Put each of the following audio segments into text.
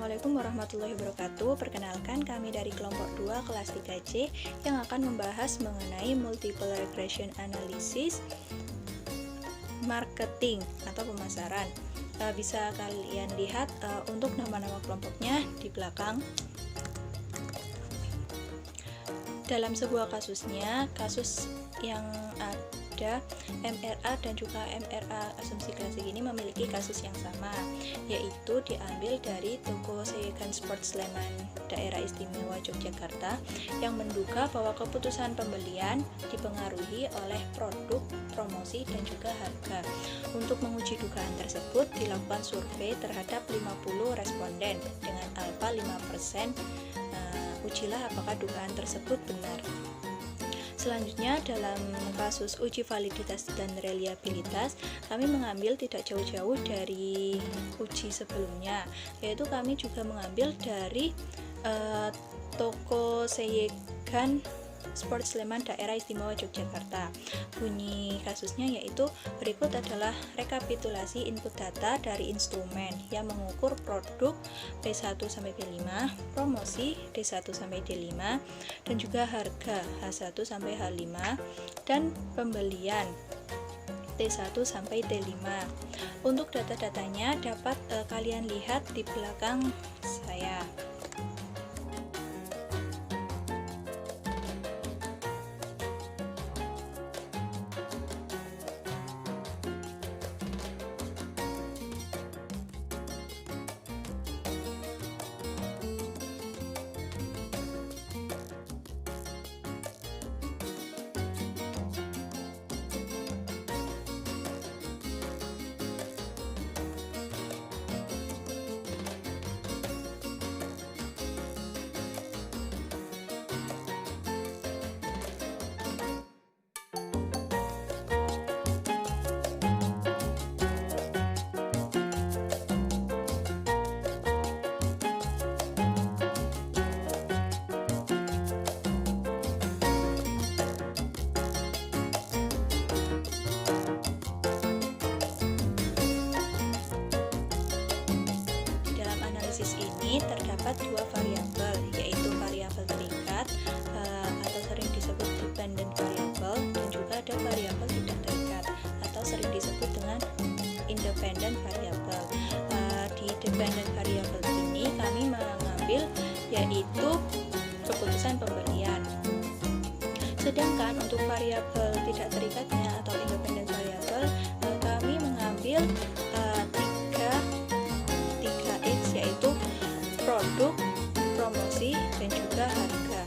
Assalamualaikum warahmatullahi wabarakatuh. Perkenalkan, kami dari kelompok 2 kelas 3C yang akan membahas mengenai multiple regression analysis marketing atau pemasaran. Bisa kalian lihat untuk nama-nama kelompoknya di belakang. Dalam sebuah kasusnya, kasus yang ada MRA dan juga MRA asumsi klasik ini memiliki kasus yang sama, yaitu diambil dari toko Seyegan Sport Sleman Daerah Istimewa Yogyakarta yang menduga bahwa keputusan pembelian dipengaruhi oleh produk, promosi, dan juga harga. Untuk menguji dugaan tersebut dilakukan survei terhadap 50 responden dengan alfa 5%. Ujilah apakah dugaan tersebut benar. Selanjutnya, dalam kasus uji validitas dan reliabilitas, kami mengambil tidak jauh-jauh dari uji sebelumnya, yaitu kami juga mengambil dari toko Seyegan Sport Sleman Daerah Istimewa Yogyakarta. Bunyi kasusnya yaitu berikut adalah rekapitulasi input data dari instrumen yang mengukur produk P1 sampai P5, promosi D1 sampai D5, dan juga harga H1 sampai H5, dan pembelian T1 sampai T5. Untuk data-datanya dapat kalian lihat di belakang saya. Ini terdapat dua variabel, yaitu variabel terikat atau sering disebut dependent variable, dan juga ada variabel tidak terikat atau sering disebut dengan independent variable. Di dependent variable ini kami mengambil yaitu keputusan pembelian. Sedangkan untuk variabel tidak terikatnya atau independent variable, kami mengambil 3X, yaitu produk, promosi, dan juga harga.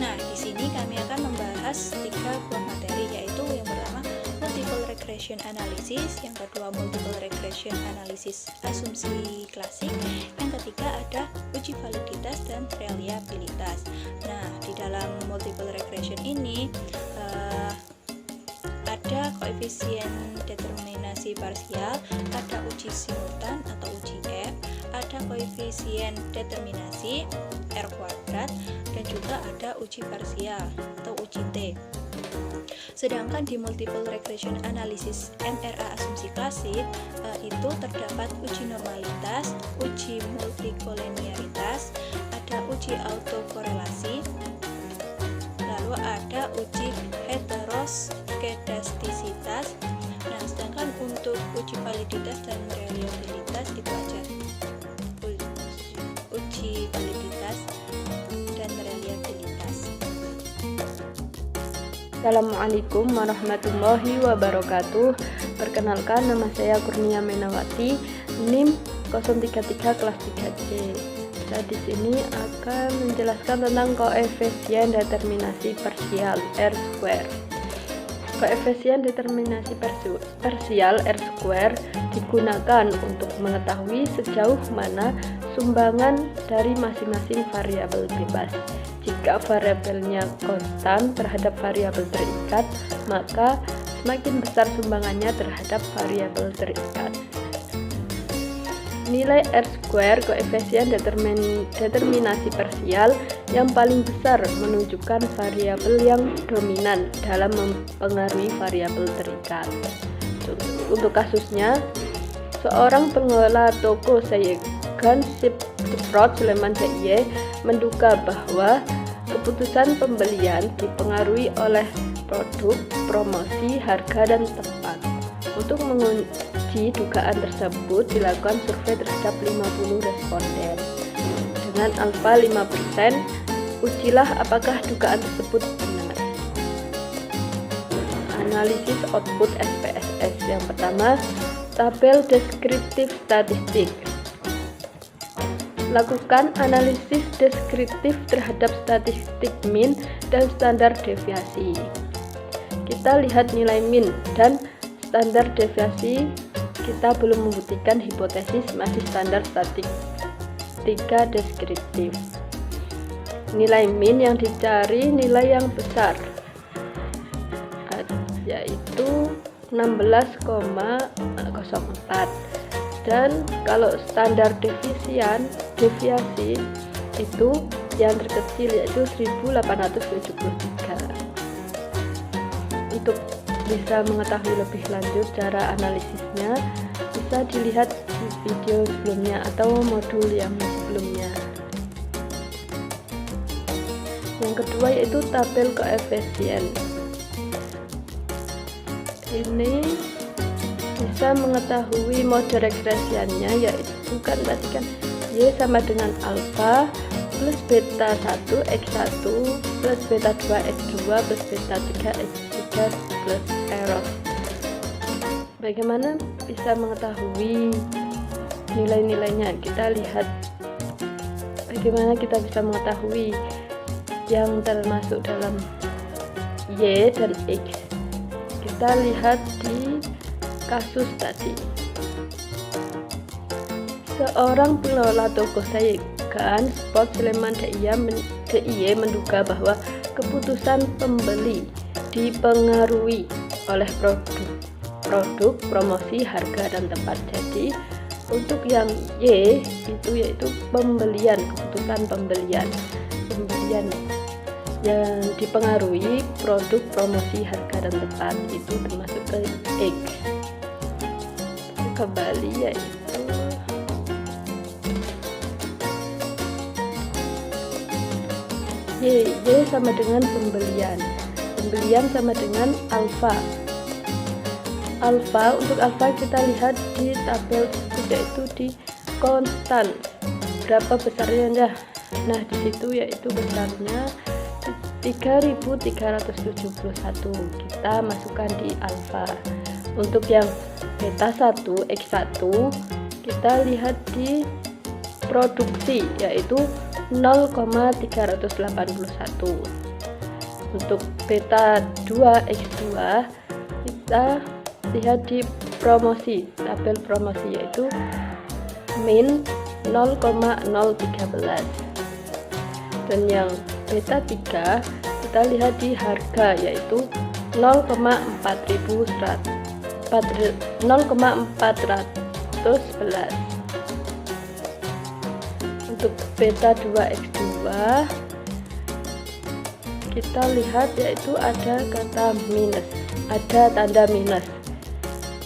Nah, di sini kami akan membahas 3 buah materi, yaitu yang pertama multiple regression analysis, yang kedua multiple regression analysis asumsi klasik, yang ketiga ada uji validitas dan reliabilitas. Nah, di dalam multiple regression ini ada koefisien determinasi parsial, ada uji simultan atau uji F, ada koefisien determinasi R kuadrat, dan juga ada uji parsial atau uji T. Sedangkan di multiple regression analysis MRA asumsi klasik itu terdapat uji normalitas, uji multikolenialitas, ada uji autokorelasi, lalu ada uji heteroskedastisitas. Nah, sedangkan untuk uji validitas dan reliabilitas itu aja. Uji validitas dan reliabilitas. Assalamualaikum warahmatullahi wabarakatuh. Perkenalkan, nama saya Kurnia Menawati, NIM 033 kelas 3C. Saya di sini akan menjelaskan tentang koefisien determinasi parsial R². Koefisien determinasi parsial R² digunakan untuk mengetahui sejauh mana sumbangan dari masing-masing variabel bebas. Jika variabelnya konstan terhadap variabel terikat, maka semakin besar sumbangannya terhadap variabel terikat. Nilai R² koefisien determinasi parsial yang paling besar menunjukkan variabel yang dominan dalam mempengaruhi variabel terikat. Untuk kasusnya, seorang pengelola toko Seyegan Agan Semprot Sleman DIY menduga bahwa keputusan pembelian dipengaruhi oleh produk, promosi, harga, dan tempat. Untuk menguji dugaan tersebut, dilakukan survei terhadap 50 responden. Dengan alfa 5%, ujilah apakah dugaan tersebut benar. Analisis output SPSS. Yang pertama, tabel deskriptif statistik. Lakukan analisis deskriptif terhadap statistik min dan standar deviasi. Kita lihat nilai min dan standar deviasi. Kita belum membuktikan hipotesis, masih standar statistika deskriptif. Nilai min yang dicari nilai yang besar, yaitu 16,04, dan kalau standar deviasi itu yang terkecil yaitu 1873. Untuk bisa mengetahui lebih lanjut cara analisisnya, bisa dilihat di video sebelumnya atau modul yang sebelumnya. Yang kedua yaitu tabel koefisien. Ini bisa mengetahui mode regresiannya, yaitu kan tadi kan Y sama dengan alfa plus beta 1 x1 plus beta 2 x2 plus beta 3 x3 plus error. Bagaimana bisa mengetahui nilai-nilainya? Kita lihat bagaimana kita bisa mengetahui yang termasuk dalam Y dan X. Kita lihat di kasus tadi. Seorang pengelola toko sajian spot Sleman DIY menduga bahwa keputusan pembeli dipengaruhi oleh produk, promosi, harga, dan tempat. Jadi untuk yang Y itu yaitu pembelian, keputusan pembelian yang dipengaruhi produk, promosi, harga, dan tempat, itu termasuk ke X. Kembali yaitu Y sama dengan pembelian sama dengan alfa. Untuk alfa kita lihat di tabel yaitu di konstan berapa besarnya. Nah di situ yaitu besarnya 3371. Kita masukkan di alfa. Untuk yang beta 1 x1 kita lihat di produksi yaitu 0,381. Untuk beta 2 x2 kita lihat di promosi, tabel promosi yaitu min 0,013. Dan yang beta 3 kita lihat di harga yaitu 0,411. Untuk beta 2x2 kita lihat yaitu ada kata minus, ada tanda minus,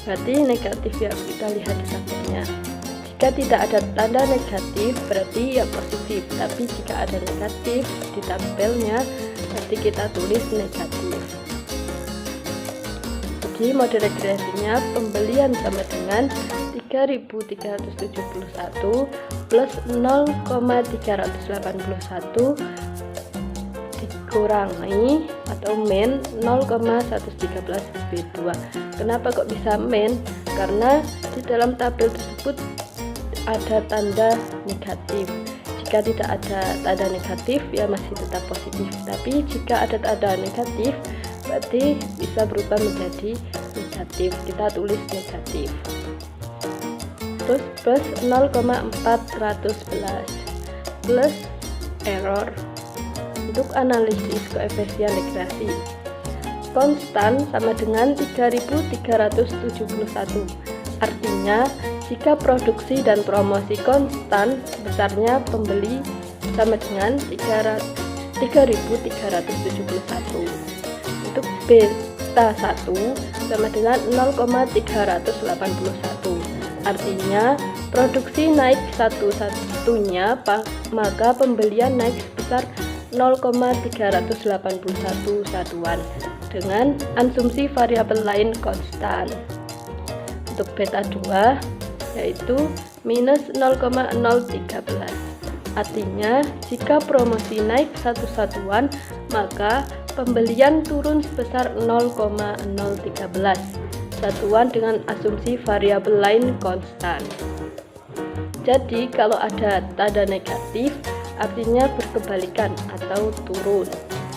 berarti negatif ya. Kita lihat di tabelnya, jika tidak ada tanda negatif berarti ya positif, tapi jika ada negatif di tabelnya berarti kita tulis negatif. Jadi mode regresinya pembelian sama dengan 3371 plus 0,381 dikurangi atau min 0,113B2. Kenapa kok bisa min? Karena di dalam tabel tersebut ada tanda negatif. Jika tidak ada tanda negatif ya masih tetap positif, tapi jika ada tanda negatif berarti bisa berubah menjadi negatif. Kita tulis negatif. Terus plus 0,411 plus error. Untuk analisis koefisien regresi, konstan sama dengan 3371. Artinya jika produksi dan promosi konstan, besarnya pembeli sama dengan 3371. Untuk beta 1 sama dengan 0,381. Artinya produksi naik satu-satunya, maka pembelian naik sebesar 0,381 satuan dengan asumsi variabel lain konstan. Untuk beta 2 yaitu minus 0,013. Artinya jika promosi naik satu satuan, maka pembelian turun sebesar 0,013 satuan dengan asumsi variabel lain konstan. Jadi kalau ada tanda negatif artinya berkebalikan atau turun.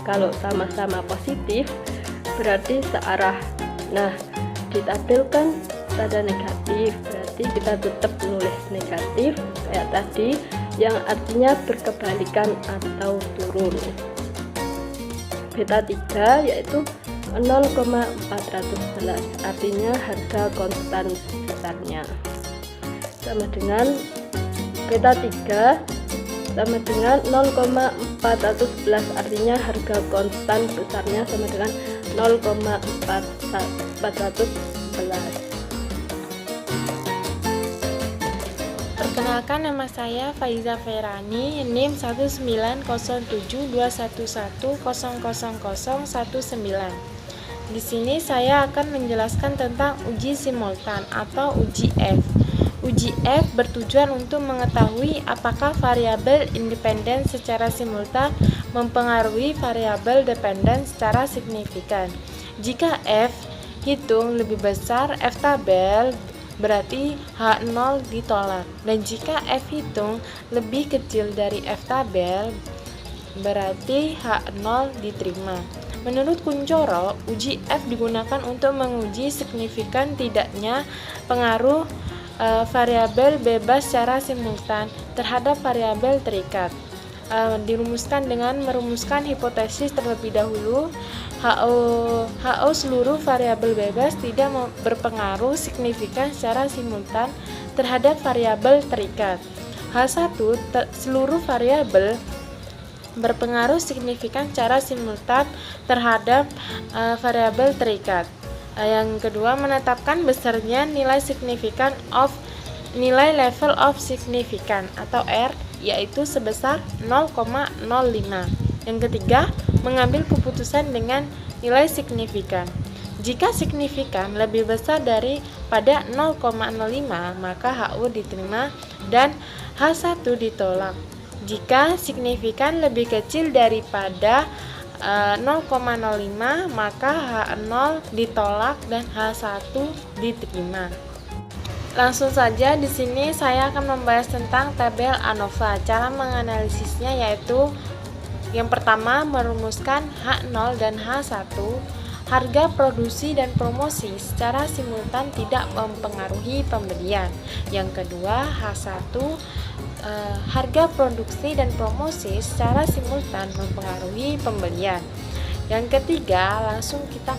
Kalau sama-sama positif berarti searah. Nah, ditampilkan tanda negatif berarti kita tetap nulis negatif kayak tadi, yang artinya berkebalikan atau turun. Beta 3 yaitu 0,411, artinya harga konstan besarnya. Sama dengan beta 3 sama dengan 0,411, artinya harga konstan besarnya sama dengan 0,411. Perkenalkan, nama saya Faiza Ferani, NIM 1907211000019. Di sini saya akan menjelaskan tentang uji simultan atau uji F. Uji F bertujuan untuk mengetahui apakah variabel independen secara simultan mempengaruhi variabel dependen secara signifikan. Jika F hitung lebih besar F tabel, berarti H0 ditolak. Dan jika F hitung lebih kecil dari F tabel, berarti H0 diterima. Menurut Kuncoro, uji F digunakan untuk menguji signifikan tidaknya pengaruh variabel bebas secara simultan terhadap variabel terikat. Dirumuskan dengan merumuskan hipotesis terlebih dahulu. HO seluruh variabel bebas tidak berpengaruh signifikan secara simultan terhadap variabel terikat. H1 seluruh variabel berpengaruh signifikan secara simultan terhadap variabel terikat. Yang kedua, menetapkan besarnya nilai signifikan nilai level of significant atau R, yaitu sebesar 0,05. Yang ketiga, mengambil keputusan dengan nilai signifikan. Jika signifikan lebih besar daripada 0,05, maka HU diterima dan H1 ditolak. Jika signifikan lebih kecil daripada 0,05, maka H0 ditolak dan H1 diterima. Langsung saja di sini saya akan membahas tentang tabel ANOVA. Cara menganalisisnya yaitu yang pertama, merumuskan H0 dan H1. Harga produksi dan promosi secara simultan tidak mempengaruhi pembelian. Yang kedua, H1, harga produksi dan promosi secara simultan mempengaruhi pembelian. Yang ketiga, langsung kita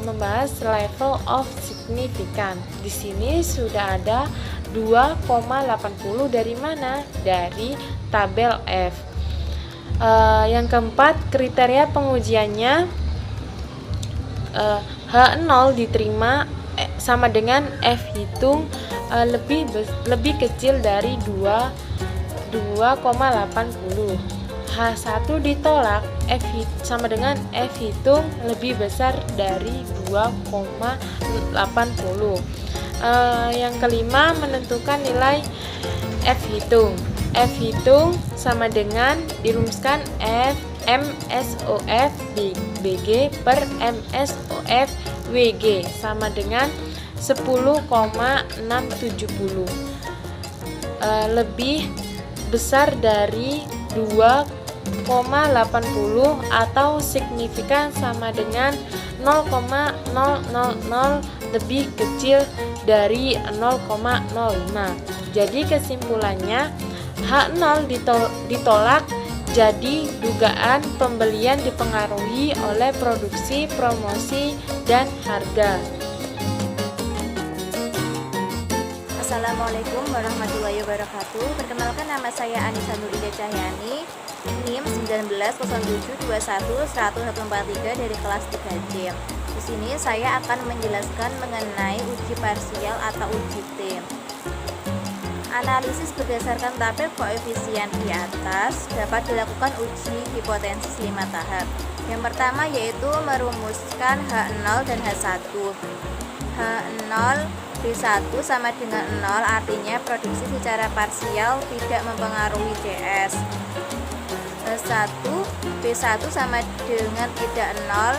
membahas level of significant. Di sini sudah ada 2,80 dari mana? Dari tabel F. Yang keempat, kriteria pengujiannya H0 diterima sama dengan F hitung lebih kecil dari 2,80. H1 ditolak, sama dengan F hitung lebih besar dari 2,80. Yang kelima, menentukan nilai F hitung. F hitung sama dengan dirumuskan F MSOF BG per MSOF WG sama dengan 10,670, lebih besar dari 2,80 atau signifikan sama dengan 0,000 lebih kecil dari 0,05. Jadi kesimpulannya H0 ditolak. Jadi dugaan pembelian dipengaruhi oleh produksi, promosi, dan harga. Assalamualaikum warahmatullahi wabarakatuh. Perkenalkan, nama saya Anissa Nurida Cahyani, NIM 19,0721-10143 dari kelas 3J. Di sini saya akan menjelaskan mengenai uji parsial atau uji tim. Analisis berdasarkan tabel koefisien di atas dapat dilakukan uji hipotesis 5 tahap. Yang pertama yaitu merumuskan H0 dan H1. H0 B1 sama dengan 0, artinya produksi secara parsial tidak mempengaruhi CS. H1 B1 sama dengan tidak 0,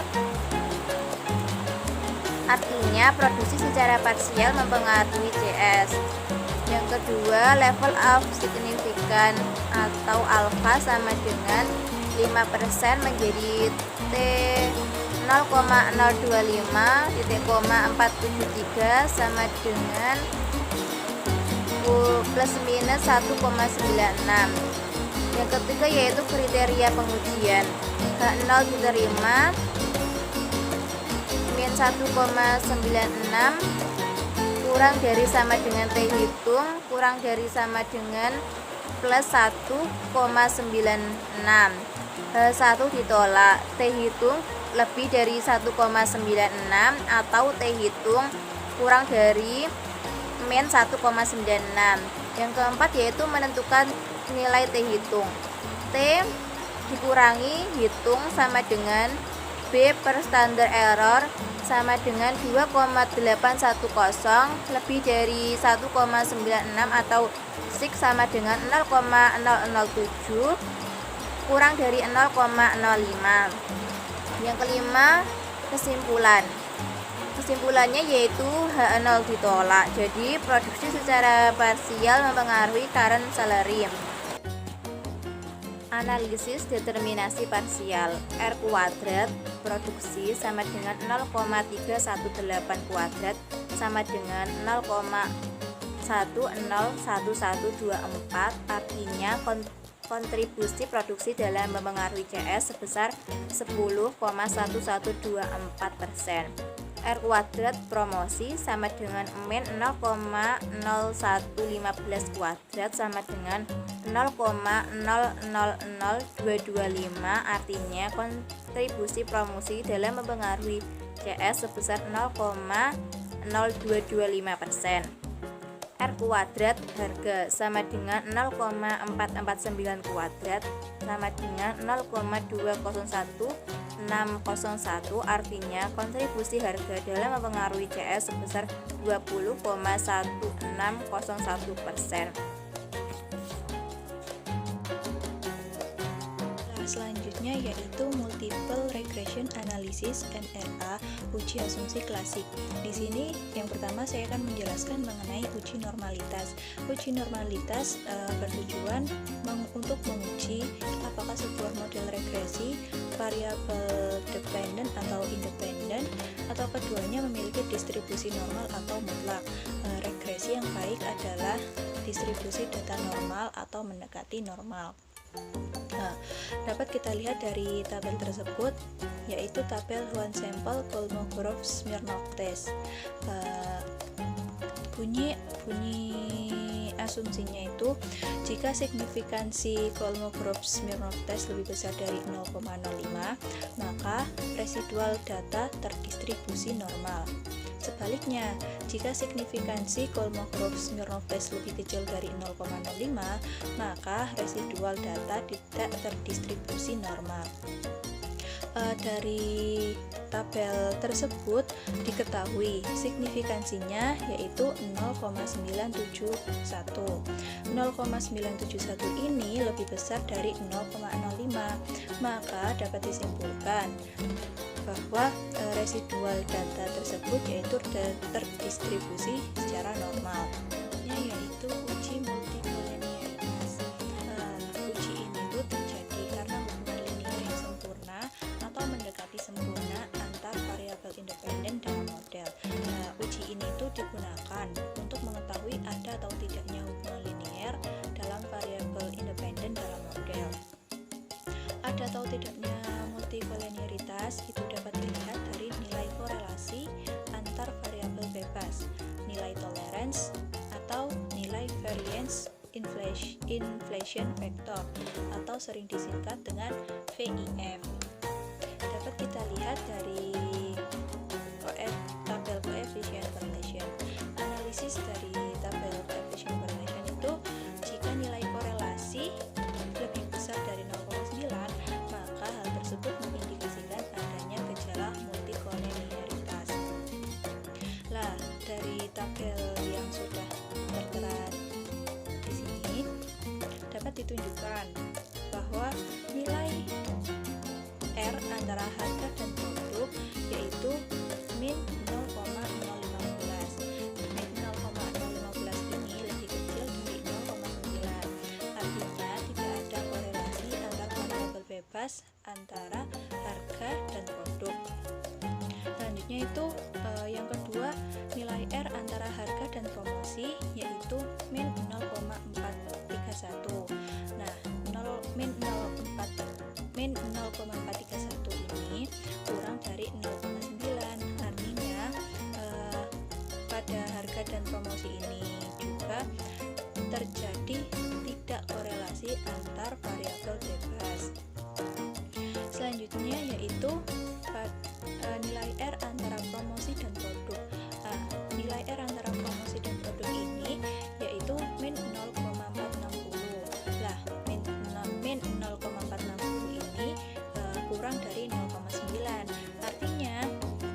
artinya produksi secara parsial mempengaruhi CS. Yang kedua, level of significance atau alfa sama dengan 5% menjadi T 0,025 titik 473 sama dengan plus minus 1,96. Yang ketiga yaitu kriteria pengujian. H0 diterima min 1,96 kurang dari sama dengan T hitung kurang dari sama dengan plus 1,96. H1 ditolak, T hitung lebih dari 1,96 atau T hitung kurang dari min 1,96. Yang keempat yaitu menentukan nilai T hitung. T dikurangi hitung sama dengan B per standar error sama dengan 2,810 lebih dari 1,96 atau 6 sama dengan 0,007 kurang dari 0,05. Yang kelima, kesimpulan. Kesimpulannya yaitu H0 ditolak. Jadi produksi secara parsial mempengaruhi current salary. Analisis determinasi parsial. R kuadrat produksi sama dengan 0,318 kuadrat sama dengan 0,101124, artinya kontribusi produksi dalam mempengaruhi CS sebesar 10,1124%. R kuadrat promosi sama dengan min 0,0115 kuadrat sama dengan 0,000225, artinya kontribusi promosi dalam mempengaruhi CS sebesar 0,0225%. R kuadrat harga sama dengan 0,449 kuadrat sama dengan 0,201601, artinya kontribusi harga dalam mempengaruhi CS sebesar 20,1601%. Selanjutnya yaitu multiple regression analysis (MRA), uji asumsi klasik. Di sini yang pertama saya akan menjelaskan mengenai uji normalitas. Uji normalitas bertujuan untuk menguji apakah sebuah model regresi variabel dependent atau independent atau keduanya memiliki distribusi normal atau mutlak. Regresi yang baik adalah distribusi data normal atau mendekati normal. Nah, dapat kita lihat dari tabel tersebut, yaitu tabel one sample Kolmogorov-Smirnov test. Bunyi asumsinya itu jika signifikansi Kolmogorov-Smirnov test lebih besar dari 0,05, maka residual data terdistribusi normal. Sebaliknya, jika signifikansi Kolmogorov-Smirnov test lebih kecil dari 0,05, maka residual data tidak terdistribusi normal. Dari tabel tersebut diketahui signifikansinya yaitu 0,971. 0,971 ini lebih besar dari 0,05, maka dapat disimpulkan bahwa residual data tersebut yaitu terdistribusi secara normal, yaitu uji multikolenialitas. Uji ini tuh terjadi karena hubungan linear yang sempurna atau mendekati sempurna antar variabel independen dalam model. Uji ini tuh digunakan untuk mengetahui ada atau tidaknya hubungan linear dalam variabel independen dalam model. Ada atau tidaknya multikolenialitas itu dapat dilihat dari nilai korelasi antar variabel bebas, nilai tolerance atau nilai variance inflation factor atau sering disingkat dengan VIF. Dapat kita lihat dari tabel coefficient correlation. Analisis dari tabel coefficient correlation itu tersebut mengindikasikan adanya gejala multikolinialitas. Lah, dari tabel yang sudah tertera di sini dapat ditunjukkan bahwa nilai R antara harga dan produk yaitu min 0,015. Min 0,015 ini lebih kecil dari 0,9. Artinya tidak ada korelasi antar variabel bebas antara harga dan produk. Selanjutnya itu yang kedua, nilai R antara harga dan promosi yaitu min 0,431. Nah, min 0,431 ini kurang dari 0,9. Artinya pada harga dan promosi ini juga terjadi tidak korelasi antar variabel bebas. Selanjutnya yaitu nilai R antara promosi dan produk. Nilai R antara promosi dan produk ini yaitu min 0,460. Lah, min 0,460 ini kurang dari 0,9. Artinya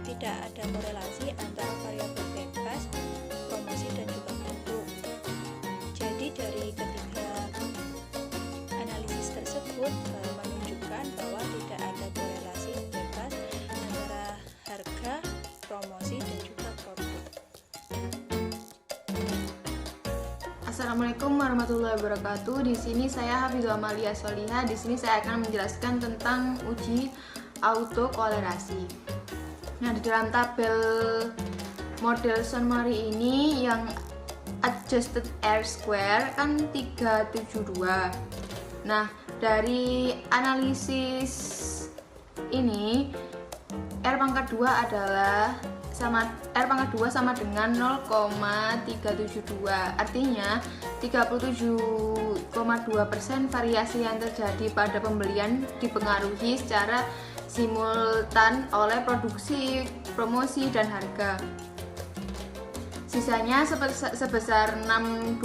tidak ada korelasi antara variabel bebas, promosi dan juga produk. Jadi dari ketiga analisis tersebut menunjukkan bahwa tidak ada korelasi bebas antara harga, promosi dan juga produk. Assalamualaikum warahmatullahi wabarakatuh. Di sini saya Hafizul Amalia Solihah. Di sini saya akan menjelaskan tentang uji autokolerasi. Nah, di dalam tabel model summary ini yang adjusted R square kan 372. Nah, dari analisis ini R pangkat 2 adalah R pangkat 2 sama dengan 0,372. Artinya 37,2% variasi yang terjadi pada pembelian dipengaruhi secara simultan oleh produksi, promosi, dan harga. Sisanya sebesar 62,8%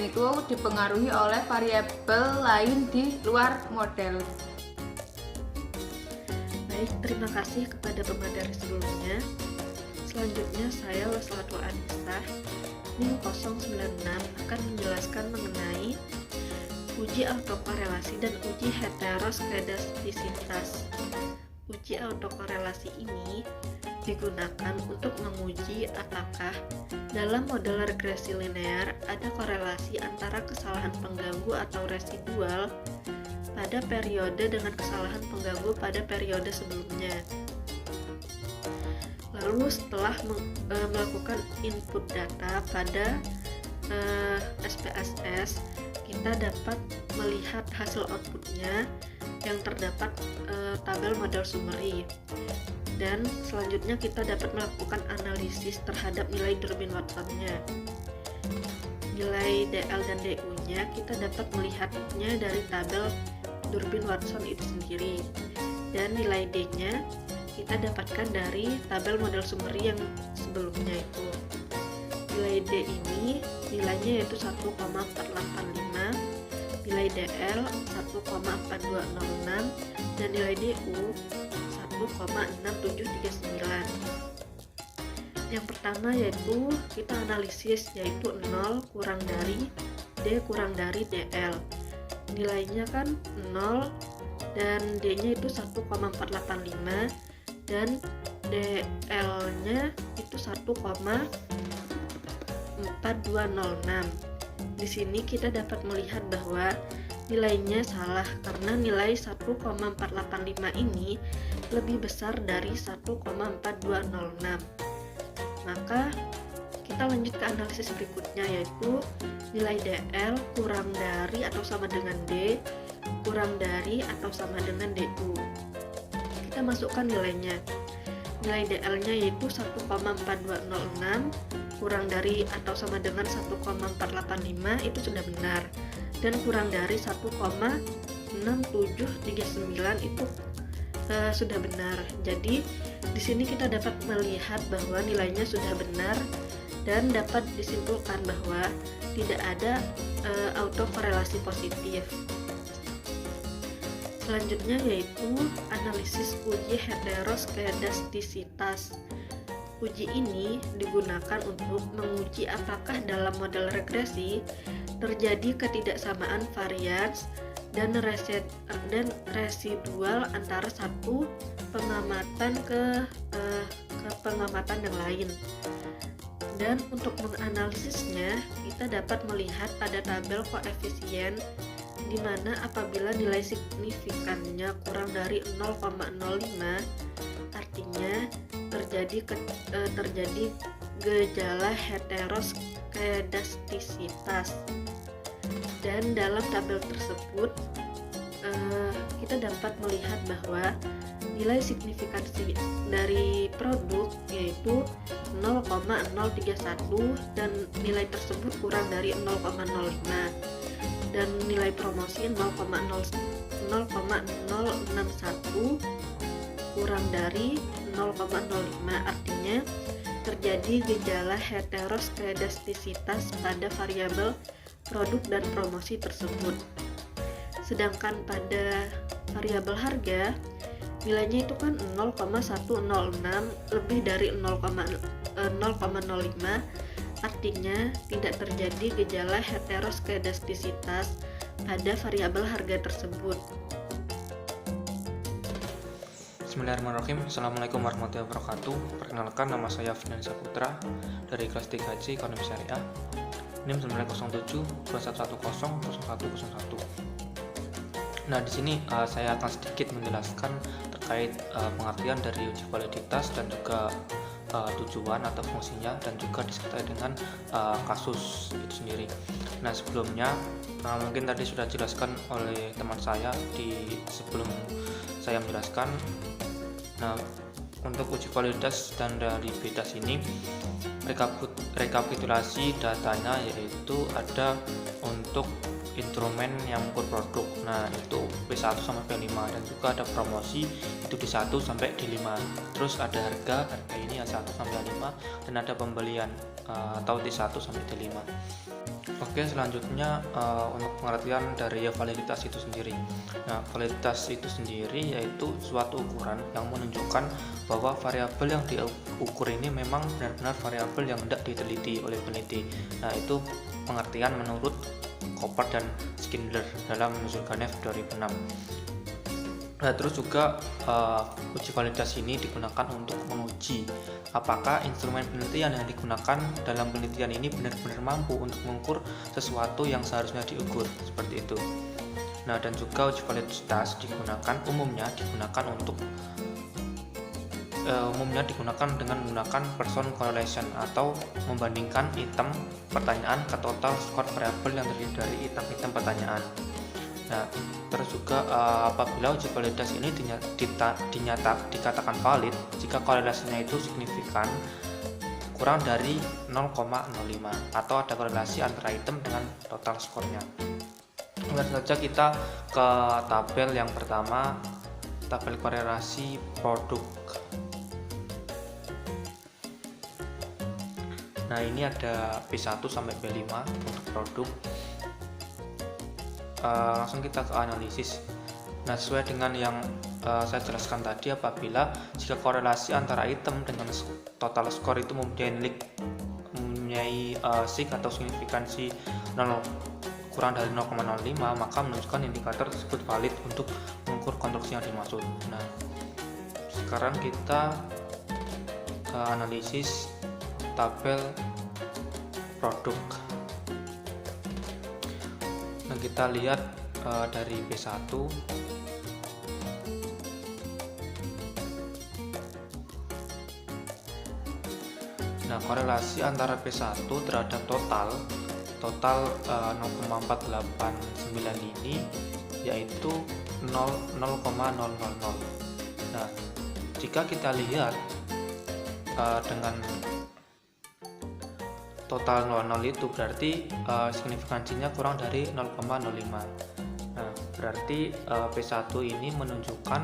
itu dipengaruhi oleh variabel lain di luar model. Baik, terima kasih kepada pemateri sebelumnya. Selanjutnya saya Leslatul Anissa NIM 096 akan menjelaskan mengenai uji autokorelasi dan uji heteroskedastisitas. Uji autokorelasi ini digunakan untuk menguji apakah dalam model regresi linear ada korelasi antara kesalahan pengganggu atau residual pada periode dengan kesalahan pengganggu pada periode sebelumnya. Lalu setelah melakukan input data pada SPSS, kita dapat melihat hasil outputnya yang terdapat tabel model summary. Dan selanjutnya kita dapat melakukan analisis terhadap nilai Durbin-Watsonnya. Nilai DL dan DU-nya kita dapat melihatnya dari tabel Durbin-Watson itu sendiri, dan nilai D-nya kita dapatkan dari tabel model summary yang sebelumnya itu. Nilai D ini nilainya yaitu 1,485, nilai DL 1,4206, dan nilai DU 1,6739. Yang pertama yaitu kita analisis, yaitu 0 kurang dari D kurang dari DL. Nilainya kan 0 dan D-nya itu 1,485 dan DL-nya itu 1,4206. Di sini kita dapat melihat bahwa nilainya salah karena nilai 1,485 ini lebih besar dari 1,4206. Maka kita lanjut ke analisis berikutnya, yaitu nilai DL kurang dari atau sama dengan D kurang dari atau sama dengan DU. Kita masukkan nilainya. Nilai DL-nya yaitu 1,4206 kurang dari atau sama dengan 1,485 itu sudah benar, dan kurang dari 1,6739 itu sudah benar. Jadi di sini kita dapat melihat bahwa nilainya sudah benar dan dapat disimpulkan bahwa tidak ada autokorelasi positif. Selanjutnya yaitu analisis uji heteroskedastisitas. Uji ini digunakan untuk menguji apakah dalam model regresi terjadi ketidaksamaan varians dan residual antara satu pengamatan ke pengamatan yang lain. Dan untuk menganalisisnya, kita dapat melihat pada tabel koefisien di mana apabila nilai signifikannya kurang dari 0,05, artinya terjadi gejala heteroskedastisitas. Dan dalam tabel tersebut kita dapat melihat bahwa nilai signifikansi dari produk yaitu 0,031 dan nilai tersebut kurang dari 0,05, dan nilai promosi 0,061 kurang dari 0,05, artinya terjadi gejala heteroskedastisitas pada variabel produk dan promosi tersebut. Sedangkan pada variabel harga nilainya itu kan 0,106 lebih dari 0,05, artinya tidak terjadi gejala heteroskedastisitas pada variabel harga tersebut. Bismillahirrahmanirrahim. Assalamualaikum warahmatullahi wabarakatuh. Perkenalkan, nama saya Afnan Saputra dari kelas 3C Ekonomi Syariah, NIM 907 21100101. Nah, di sini saya akan sedikit menjelaskan terkait pengertian dari uji validitas dan juga tujuan atau fungsinya, dan juga disertai dengan kasus itu sendiri. Nah, sebelumnya mungkin tadi sudah dijelaskan oleh teman saya sebelum saya menjelaskan. Nah, untuk uji validitas dan validitas ini rekapitulasi datanya, yaitu ada untuk instrumen yang mengukur produk, nah itu P1 sampai P5, dan juga ada promosi itu D1 sampai D5. Terus ada harga ini A1 sampai A5, dan ada pembelian atau D1 sampai D5. Oke, selanjutnya untuk pengertian dari validitas itu sendiri. Nah, validitas itu sendiri yaitu suatu ukuran yang menunjukkan bahwa variabel yang diukur ini memang benar-benar variabel yang hendak diteliti oleh peneliti. Nah, itu pengertian menurut Koppert dan Schindler dalam Measure Ganev 2006. Nah, terus juga uji validasi ini digunakan untuk menguji apakah instrumen penelitian yang digunakan dalam penelitian ini benar-benar mampu untuk mengukur sesuatu yang seharusnya diukur, seperti itu. Nah, dan juga uji validitas umumnya digunakan dengan menggunakan person correlation atau membandingkan item pertanyaan ke total skor variabel yang terdiri dari item-item pertanyaan. Nah, terus juga apabila uji validitas ini dikatakan valid jika korelasinya itu signifikan kurang dari 0,05 atau ada korelasi antara item dengan total skornya. Langsung saja kita ke tabel yang pertama, tabel korelasi produk. Nah, ini ada P1 sampai P5 untuk produk. Langsung kita ke analisis. Nah, sesuai dengan yang saya jelaskan tadi, apabila jika korelasi antara item dengan total skor itu mempunyai sig atau signifikansi kurang dari 0,05, maka menunjukkan indikator tersebut valid untuk mengukur konstruksi yang dimaksud. Nah, sekarang kita ke analisis tabel produk. Nah, kita lihat dari P1. Nah, korelasi antara P1 terhadap total 0,489 ini yaitu 0,000. Nah, jika kita lihat dengan total 00 itu berarti signifikansinya kurang dari 0,05. Nah, berarti P1 ini menunjukkan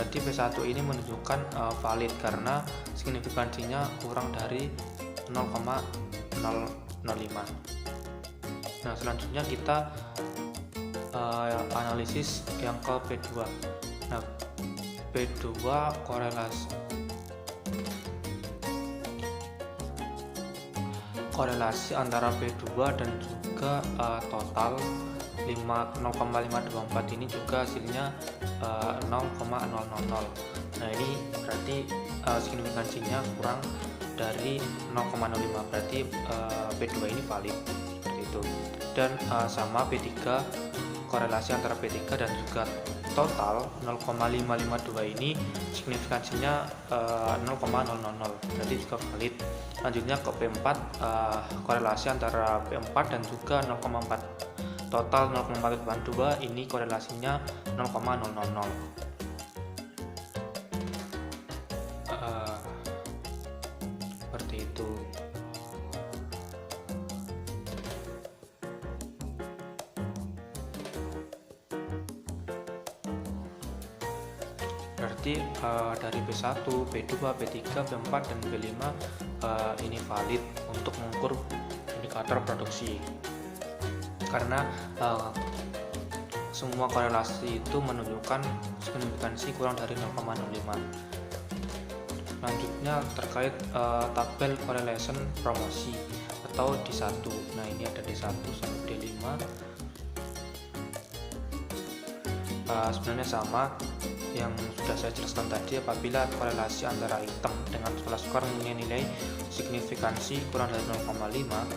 P1 ini menunjukkan valid karena signifikansinya kurang dari 0,005. Nah, selanjutnya kita analisis yang ke P2. Nah, P2 korelasi antara P2 dan juga total 0,524 ini juga hasilnya 0,000. Nah, ini berarti signifikansinya kurang dari 0,05, berarti P2 ini valid seperti itu. Dan sama P3, korelasi antara P3 dan juga total 0,552 ini signifikansinya 0,000, berarti juga valid. Lanjutnya ke P4, korelasi antara P4 dan juga 0,4 total 0,482 ini korelasinya 0,000. Seperti itu. Berarti dari P1, P2, P3, P4, dan P5 ini valid untuk mengukur indikator produksi, karena semua korelasi itu menunjukkan signifikansi kurang dari 0,05. Selanjutnya terkait tabel correlation promosi atau D1. Nah, ini ada D1 sampai D5. Sebenarnya sama yang sudah saya jelaskan tadi. Apabila korelasi antara item dengan skala skor mempunyai nilai signifikansi kurang dari 0,5,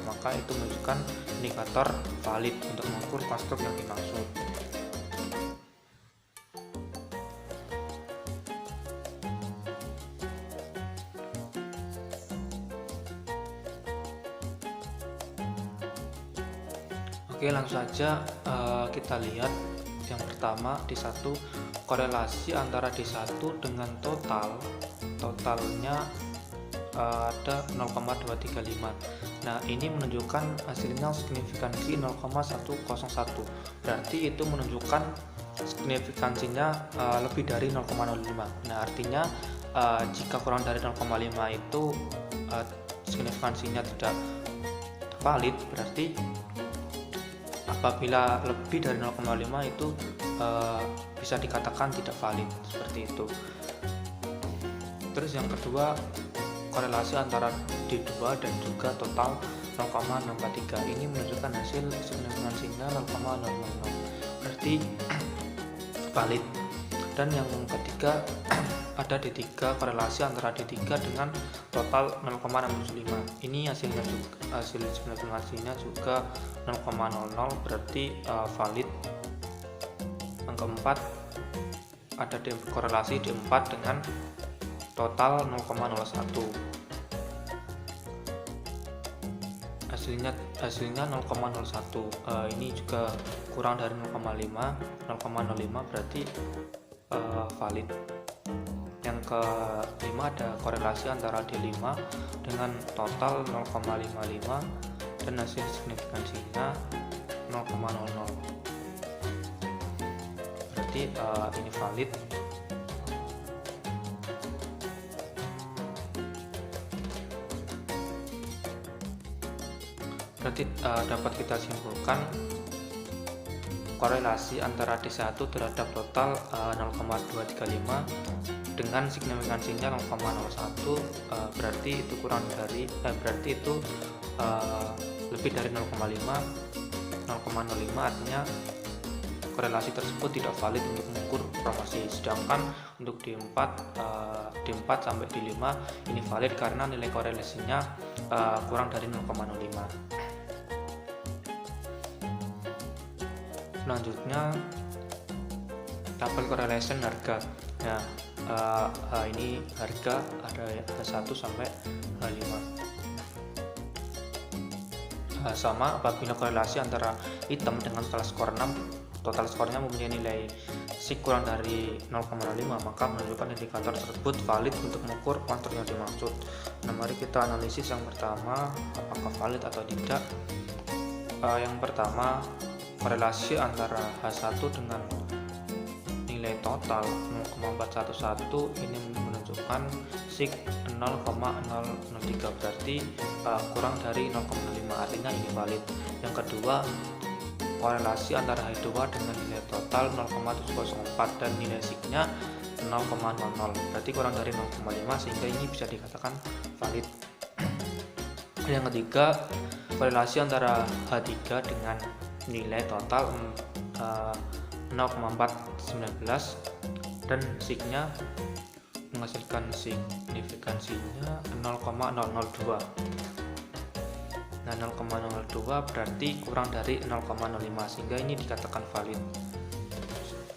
maka itu menunjukkan indikator valid untuk mengukur konstruk yang dimaksud. Oke, langsung saja kita lihat. Yang pertama, D1, korelasi antara D1 dengan totalnya ada 0,235. Nah, ini menunjukkan hasilnya signifikansi 0,101, berarti itu menunjukkan signifikansinya lebih dari 0,05. Nah, artinya jika kurang dari 0,5 itu signifikansinya tidak valid, berarti apabila lebih dari 0,5 itu bisa dikatakan tidak valid, seperti itu. Terus yang kedua, korelasi antara D2 dan juga total 0,643 ini menunjukkan hasil signifikansinya 0,000, berarti valid. Dan yang ketiga, ada D3, korelasi antara D3 dengan total 0,675. Ini hasil signifikansinya juga 0,00, berarti valid. Yang keempat, ada korelasi D4 dengan total 0,01. Hasilnya 0,01. Ini juga kurang dari 0,05, berarti valid. Yang kelima, ada korelasi antara D5 dengan total 0,55 dan hasil signifikansinya 0,00, berarti ini valid. Berarti dapat kita simpulkan korelasi antara D1 terhadap total 0,235 dengan signifikansinya 0,01, berarti itu kurang dari berarti itu lebih dari 0,05. 0,05 artinya korelasi tersebut tidak valid untuk mengukur promosi. Sedangkan untuk D4 sampai D5 ini valid karena nilai korelasinya kurang dari 0,05. Selanjutnya, tabel correlation harga. Nah, ini harga ada H1 sampai H5. Sama apabila korelasi antara item dengan skala skor 6, total skornya mempunyai nilai SIG kurang dari 0,05, maka menunjukkan indikator tersebut valid untuk mengukur konstruk yang dimaksud. Nah, mari kita analisis yang pertama, apakah valid atau tidak. Yang pertama, korelasi antara H1 dengan nilai total 0,411 ini menunjukkan SIG 0,003, berarti kurang dari 0,5, artinya ini valid. Yang kedua, korelasi antara H2 dengan nilai total 0,704 dan nilai signya 0,00, berarti kurang dari 0,5, sehingga ini bisa dikatakan valid. Yang ketiga, korelasi antara H3 dengan nilai total 0,419 dan signya menghasilkan signifikansinya 0,002. Nah, 0,02 berarti kurang dari 0,05, sehingga ini dikatakan valid.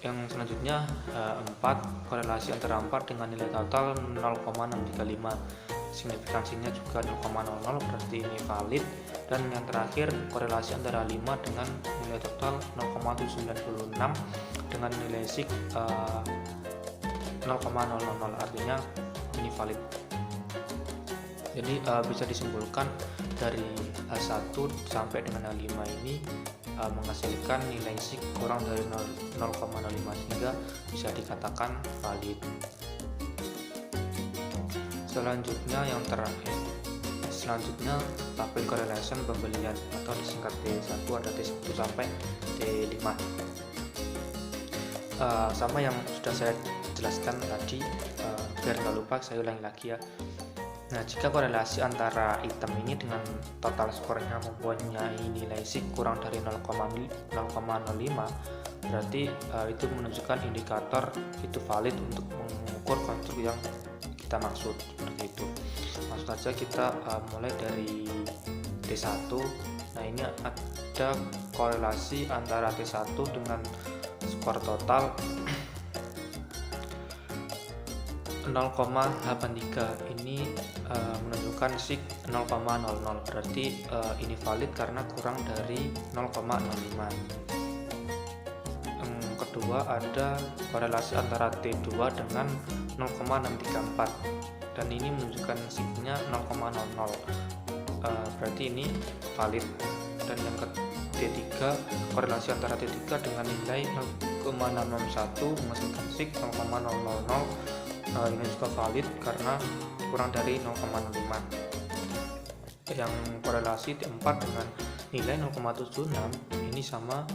Yang selanjutnya 4, korelasi antara 4 dengan nilai total 0,635, signifikansinya juga 0,00, berarti ini valid. Dan yang terakhir, korelasi antara 5 dengan nilai total 0,796 dengan nilai sig 0,000, artinya ini valid. Jadi bisa disimpulkan dari H1 sampai dengan H5 ini menghasilkan nilai sig kurang dari 0,05, sehingga bisa dikatakan valid. Selanjutnya yang terakhir, tabel correlation pembelian atau disingkat T1, ada T1 sampai T5. Sama yang sudah saya jelaskan tadi, biar nggak lupa saya ulangi lagi ya. Nah, jika korelasi antara item ini dengan total skornya mempunyai nilai sig kurang dari 0,05, berarti itu menunjukkan indikator itu valid untuk mengukur konstruk yang kita maksud, seperti itu. Langsung saja kita mulai dari T1. Nah, ini ada korelasi antara T1 dengan skor total 0,83. Ini menunjukkan sig 0,00, berarti ini valid karena kurang dari 0,05. Yang kedua, ada korelasi antara T2 dengan 0,634 dan ini menunjukkan signya 0,00, berarti ini valid. Dan yang T3, korelasi antara T3 dengan nilai 0,661 menghasilkan sig 0,000, ini juga valid karena kurang dari 0,05. Yang korelasi T4 dengan nilai 0,76 ini sama,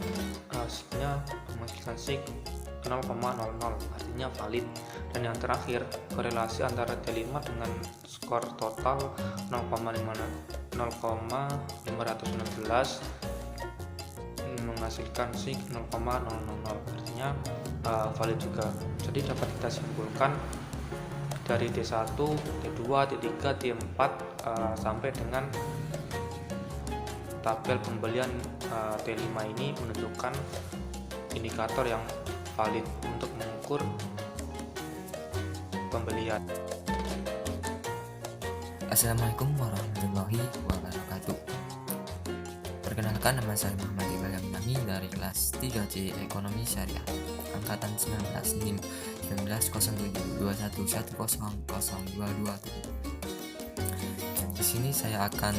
signya menghasilkan sig 0,00, artinya valid. Dan yang terakhir, korelasi antara T5 dengan skor total 0,516 menghasilkan sig 0,000, artinya valid juga. Jadi dapat kita simpulkan dari T1, T2, T3, T4 sampai dengan tabel pembelian T5 ini menunjukkan indikator yang valid untuk mengukur pembelian. Assalamualaikum warahmatullahi wabarakatuh. Perkenalkan, nama saya Muhammad Iqbal Yamani dari kelas 3C Ekonomi Syariah angkatan 19 NIM 190721100022. Di sini saya akan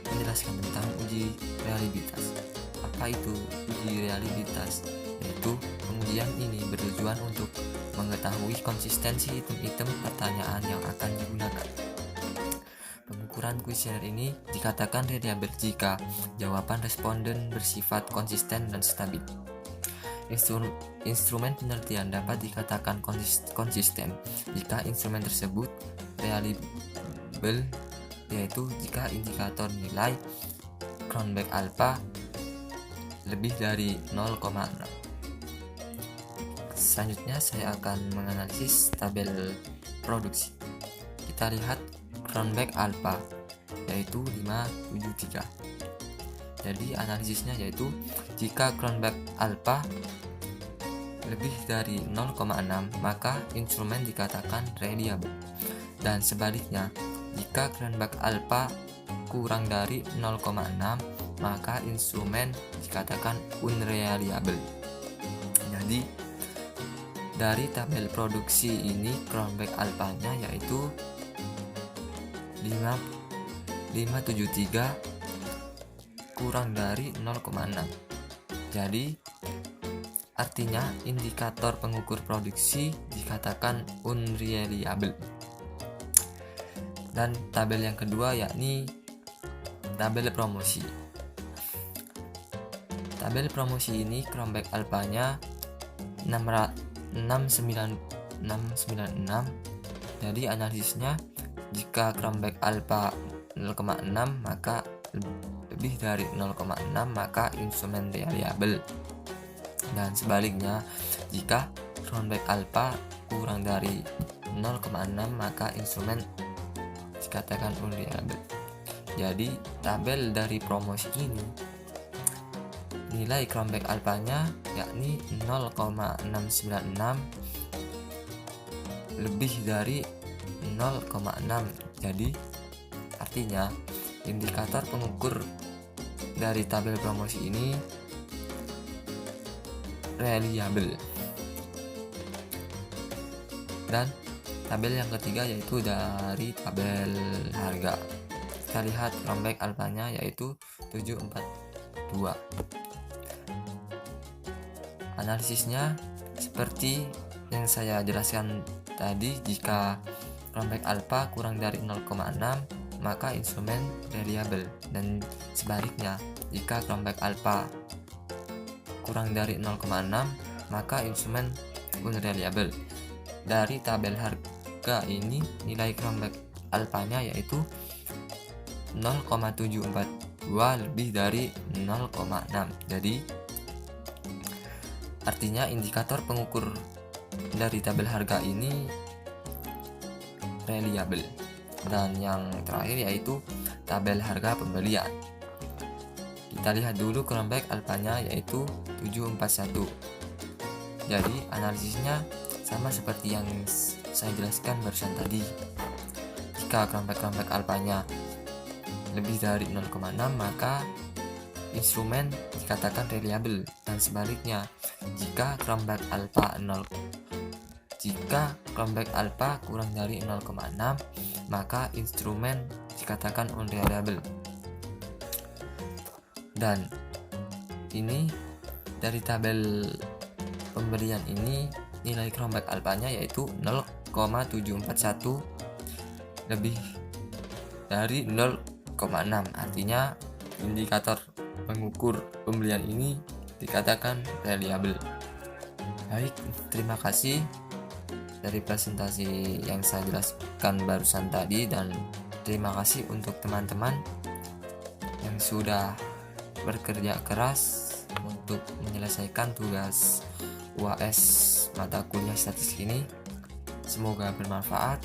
menjelaskan tentang uji realitas. Apa itu uji realitas? Yaitu pengujian ini bertujuan untuk mengetahui konsistensi item-item pertanyaan yang akan digunakan. Pengukuran kuesioner ini dikatakan reliabel jika jawaban responden bersifat konsisten dan stabil. Instrumen penelitian dapat dikatakan konsisten jika instrumen tersebut reliabel, yaitu jika indikator nilai Cronbach alpha lebih dari 0,6. Selanjutnya saya akan menganalisis tabel produksi. Kita lihat Cronbach alpha yaitu 573. Jadi analisisnya yaitu jika Cronbach alpha lebih dari 0,6 maka instrumen dikatakan reliable, dan sebaliknya jika Cronbach alpha kurang dari 0,6 maka instrumen dikatakan unreliable. Jadi dari tabel produksi ini Cronbach alpha-nya yaitu 573 kurang dari 0,6. Jadi artinya indikator pengukur produksi dikatakan unreliable. Dan tabel yang kedua yakni tabel promosi. Tabel promosi ini Chromback alpanya 696. Jadi analisisnya, jika Chromback alpha 0,6 maka lebih dari 0,6 maka instrumen reliable, dan sebaliknya jika Chromback alpha kurang dari 0,6 maka instrumen dikatakan unreliable. Jadi tabel dari promosi ini, nilai Chromback alpanya yakni 0,696 lebih dari 0,6. Jadi artinya indikator pengukur dari tabel promosi ini reliable. Dan tabel yang ketiga yaitu dari tabel harga. Kita lihat Chromback alpanya yaitu 742. Analisisnya seperti yang saya jelaskan tadi, jika Chromback alpha kurang dari 0,6 maka instrumen reliable, dan sebaliknya jika Chromback alpha kurang dari 0,6 maka instrumen unreliable. Dari tabel harga ini nilai Chromback alpanya yaitu 0,742 lebih dari 0,6. Jadi artinya indikator pengukur dari tabel harga ini reliable. Dan yang terakhir yaitu tabel harga pembelian. Kita lihat dulu Chromback alpanya yaitu 741. Jadi analisisnya sama seperti yang saya jelaskan barusan tadi. Jika Chromback alpanya lebih dari 0,6 maka instrumen dikatakan reliable, dan sebaliknya jika Chromback alpha kurang dari 0,6 maka instrumen dikatakan unreliable. Dan ini dari tabel pembelian ini nilai Chromback alpanya yaitu 0,741 lebih dari 0,6. Artinya indikator pengukur pembelian ini dikatakan reliable. Baik, terima kasih dari presentasi yang saya jelaskan barusan tadi, dan terima kasih untuk teman-teman yang sudah bekerja keras untuk menyelesaikan tugas UAS mata kuliah statistik ini. Semoga bermanfaat.